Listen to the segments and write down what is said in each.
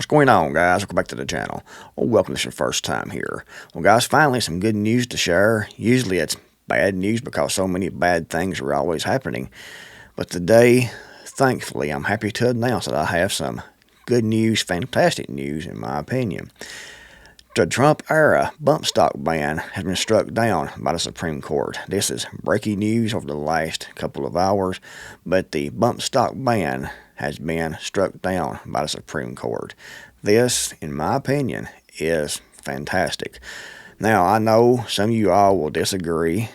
What's going on, guys? Welcome back to the channel. Well, welcome if it's your first time here. Well, guys, finally some good news to share. Usually it's bad news because so many bad things are always happening. But today, thankfully, I'm happy to announce that I have some good news, fantastic news in my opinion. The Trump-era bump stock ban has been struck down by the Supreme Court. This is breaking news over the last couple of hours, but the bump stock ban has been struck down by the Supreme Court. This, in my opinion, is fantastic. Now, I know some of you all will disagree,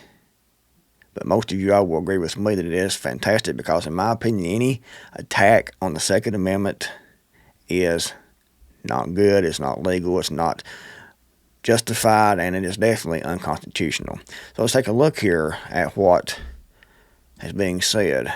but most of you all will agree with me that it is fantastic because, in my opinion, any attack on the Second Amendment is not good, it's not legal, it's not justified, and it is definitely unconstitutional. So let's take a look here at what is being said.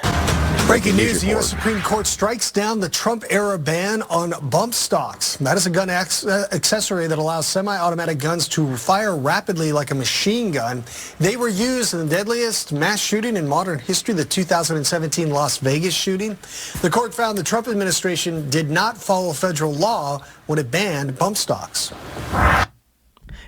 Breaking news, the U.S. Supreme Court strikes down the Trump-era ban on bump stocks. That is a gun accessory that allows semi-automatic guns to fire rapidly like a machine gun. They were used in the deadliest mass shooting in modern history, the 2017 Las Vegas shooting. The court found the Trump administration did not follow federal law when it banned bump stocks.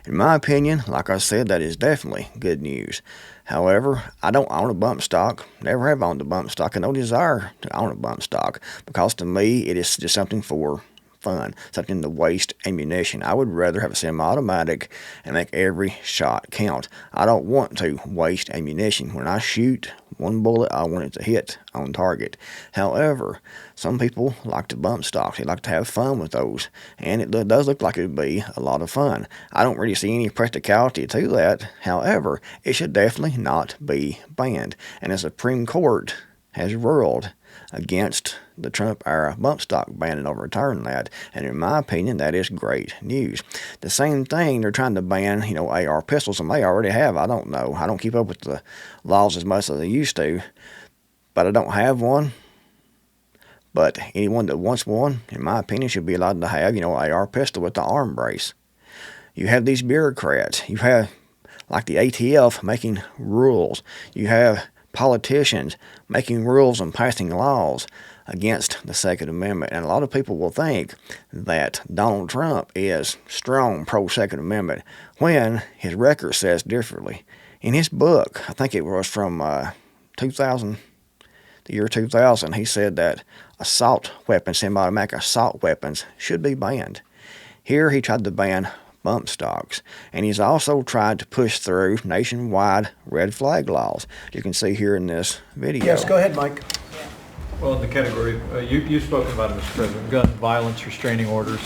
In my opinion, like I said, that is definitely good news. However, I don't own a bump stock, never have owned a bump stock, and no desire to own a bump stock because to me it is just something for fun, something to waste ammunition. I would rather have a semi-automatic and make every shot count. I don't want to waste ammunition. When I shoot one bullet, I want it to hit on target. However, some people like to bump stocks. They like to have fun with those, and it does look like it would be a lot of fun. I don't really see any practicality to that. However, it should definitely not be banned, and the Supreme Court has ruled against the Trump-era bump stock ban and overturned that, and in my opinion, that is great news. The same thing, they're trying to ban, AR pistols, and they already have. I don't know. I don't keep up with the laws as much as I used to, but I don't have one. But anyone that wants one, in my opinion, should be allowed to have, AR pistol with the arm brace. You have these bureaucrats. You have, like the ATF, making rules. You have politicians making rules and passing laws against the Second Amendment. And a lot of people will think that Donald Trump is strong pro-Second Amendment when his record says differently. In his book, I think it was from the year 2000, he said that assault weapons, semi-automatic assault weapons, should be banned. Here he tried to ban bump stocks, and he's also tried to push through nationwide red flag laws. You can see here in this video. Yes, go ahead, Mike. Well, in the category, you've spoken about it, Mr. President, gun violence restraining orders,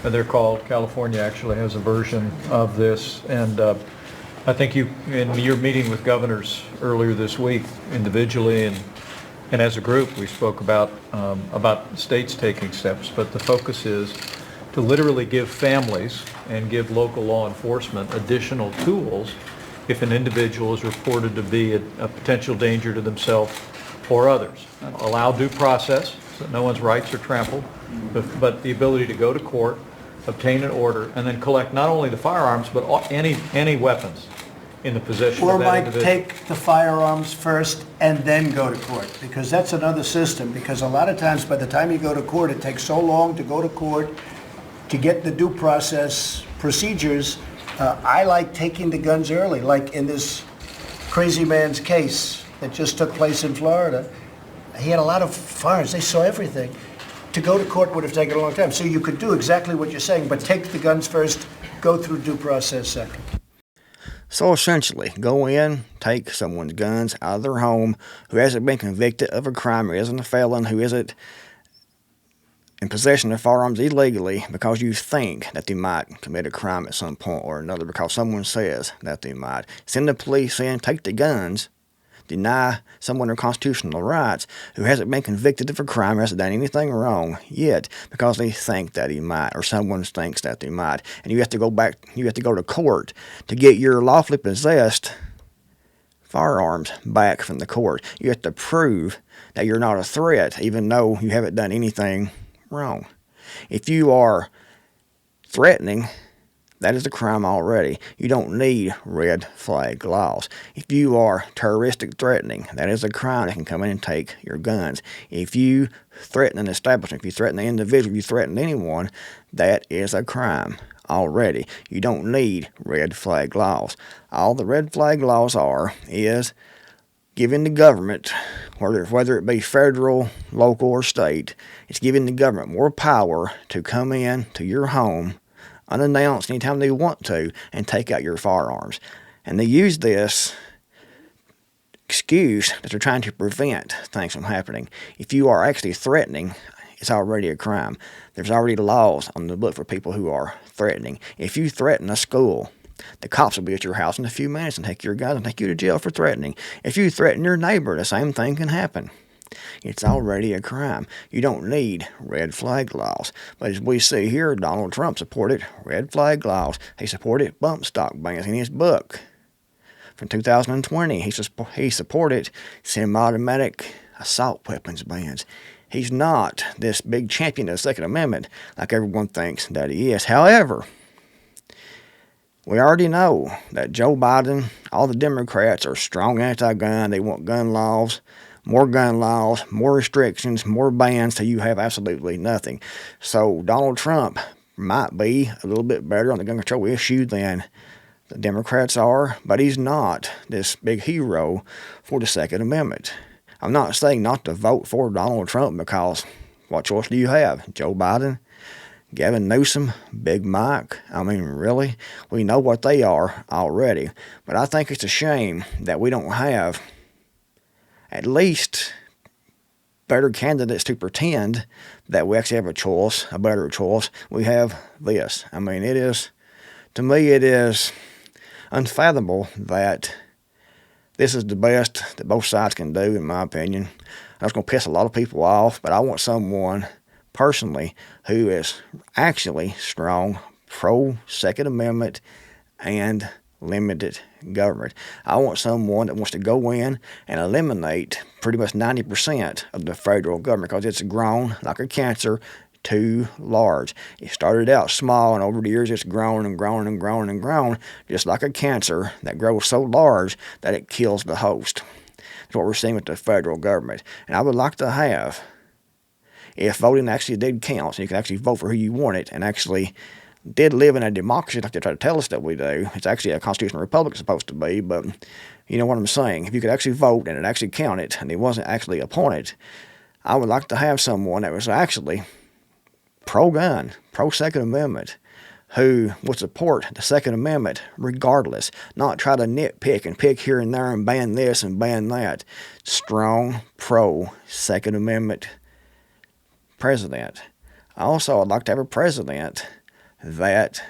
they're called. California actually has a version of this, and I think in your meeting with governors earlier this week, individually and as a group, we spoke about states taking steps, but the focus is to literally give families and give local law enforcement additional tools if an individual is reported to be a potential danger to themselves or others. Allow due process so that no one's rights are trampled, but the ability to go to court, obtain an order, and then collect not only the firearms but any weapons in the possession of that individual. Or might take the firearms first and then go to court, because that's another system, because a lot of times by the time you go to court, it takes so long to go to court to get the due process procedures. I like taking the guns early, like in this crazy man's case that just took place in Florida. He had a lot of firearms. They saw everything. To go to court would have taken a long time. So you could do exactly what you're saying, but take the guns first, go through due process second. So essentially, go in, take someone's guns out of their home who hasn't been convicted of a crime, who isn't a felon, who isn't in possession of firearms illegally, because you think that they might commit a crime at some point or another, because someone says that they might. Send the police in, take the guns, deny someone their constitutional rights who hasn't been convicted of a crime, hasn't done anything wrong yet, because they think that he might, or someone thinks that they might. And you have to go to court to get your lawfully possessed firearms back from the court. You have to prove that you're not a threat, even though you haven't done anything wrong. If you are threatening That is a crime already. You don't need red flag laws. If you are terroristic threatening, that is a crime that can come in and take your guns. If you threaten an establishment, if you threaten an individual, if you threaten anyone, that is a crime already. You don't need red flag laws. All the red flag laws is giving the government, whether it be federal, local, or state, it's giving the government more power to come in to your home unannounced anytime they want to and take out your firearms. And they use this excuse that they're trying to prevent things from happening. If you are actually threatening, it's already a crime. There's already laws on the book for people who are threatening. If you threaten a school, the cops will be at your house in a few minutes and take your guns and take you to jail for threatening. If you threaten your neighbor, the same thing can happen. It's already a crime. You don't need red flag laws. But as we see here, Donald Trump supported red flag laws. He supported bump stock bans in his book. From 2020, he supported semi-automatic assault weapons bans. He's not this big champion of the Second Amendment like everyone thinks that he is. However, we already know that Joe Biden, all the Democrats are strong anti-gun. They want gun laws, more restrictions, more bans till you have absolutely nothing. So Donald Trump might be a little bit better on the gun control issue than the Democrats are, but he's not this big hero for the Second Amendment. I'm not saying not to vote for Donald Trump because what choice do you have? Joe Biden, Gavin Newsom, Big Mike. I mean, really? We know what they are already. But I think it's a shame that we don't have at least better candidates to pretend that we actually have a choice, a better choice. We have this. I mean, to me, it is unfathomable that this is the best that both sides can do, in my opinion. I was going to piss a lot of people off, but I want someone personally who is actually strong, pro-Second Amendment, and limited government. I want someone that wants to go in and eliminate pretty much 90% of the federal government because it's grown like a cancer too large. It started out small, and over the years it's grown and grown and grown and grown, just like a cancer that grows so large that it kills the host. That's what we're seeing with the federal government. And I would like to have, if voting actually did count, so you can actually vote for who you wanted and actually did live in a democracy like they try to tell us that we do. It's actually a constitutional republic it's supposed to be, but you know what I'm saying. If you could actually vote and it actually counted and it wasn't actually appointed, I would like to have someone that was actually pro-gun, pro-Second Amendment, who would support the Second Amendment regardless, not try to nitpick and pick here and there and ban this and ban that. Strong, pro-Second Amendment president. Also, I'd like to have a president that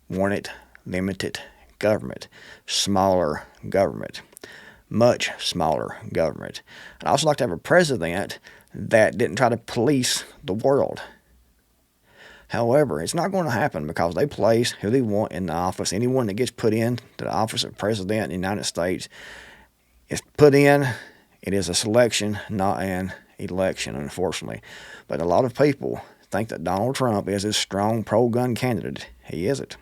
wanted limited government, smaller government, much smaller government. I'd also like to have a president that didn't try to police the world. However, it's not going to happen because they place who they want in the office. Anyone that gets put in to the office of president in the United States is put in. It is a selection, not an election, unfortunately. But a lot of people think that Donald Trump is a strong pro-gun candidate. He isn't.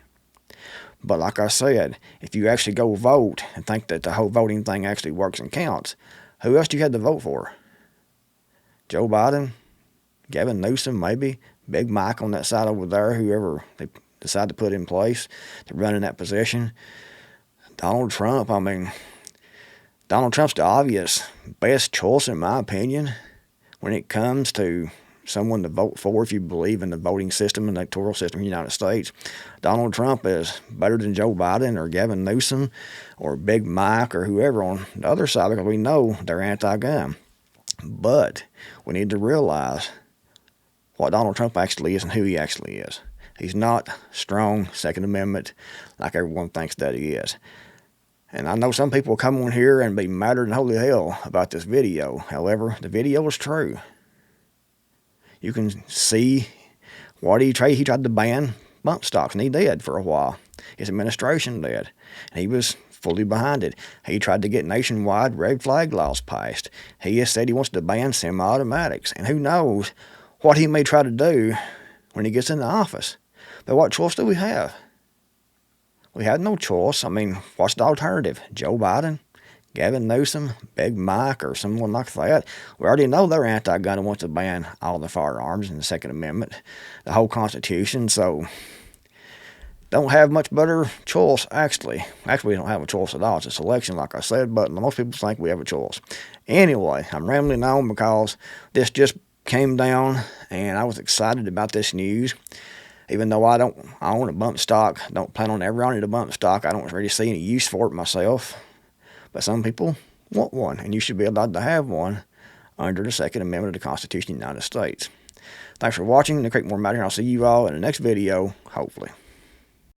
But like I said, if you actually go vote and think that the whole voting thing actually works and counts, who else do you have to vote for? Joe Biden? Gavin Newsom, maybe? Big Mike on that side over there, whoever they decide to put in place to run in that position. Donald Trump, I mean, Donald Trump's the obvious best choice, in my opinion, when it comes to someone to vote for if you believe in the voting system and the electoral system in the United States. Donald Trump is better than Joe Biden or Gavin Newsom or Big Mike or whoever on the other side because we know they're anti-gun. But we need to realize what Donald Trump actually is and who he actually is. He's not strong Second Amendment like everyone thinks that he is. And I know some people will come on here and be madder than holy hell about this video. However, the video is true. You can see what he tried. He tried to ban bump stocks, and he did for a while. His administration did. And he was fully behind it. He tried to get nationwide red flag laws passed. He has said he wants to ban semi-automatics. And who knows what he may try to do when he gets into office. But what choice do we have? We had no choice. I mean, what's the alternative? Joe Biden? Gavin Newsom? Big Mike? Or someone like that? We already know they're anti-gun and want to ban all the firearms in the Second Amendment, the whole Constitution, so don't have much better choice, actually. Actually, we don't have a choice at all. It's a selection, like I said, but most people think we have a choice. Anyway, I'm rambling on because this just came down, and I was excited about this news. Even though I don't own a bump stock, don't plan on ever owning a bump stock, I don't really see any use for it myself. But some people want one, and you should be allowed to have one under the Second Amendment of the Constitution of the United States. Thanks for watching the Creekmore Matter, and I'll see you all in the next video, hopefully.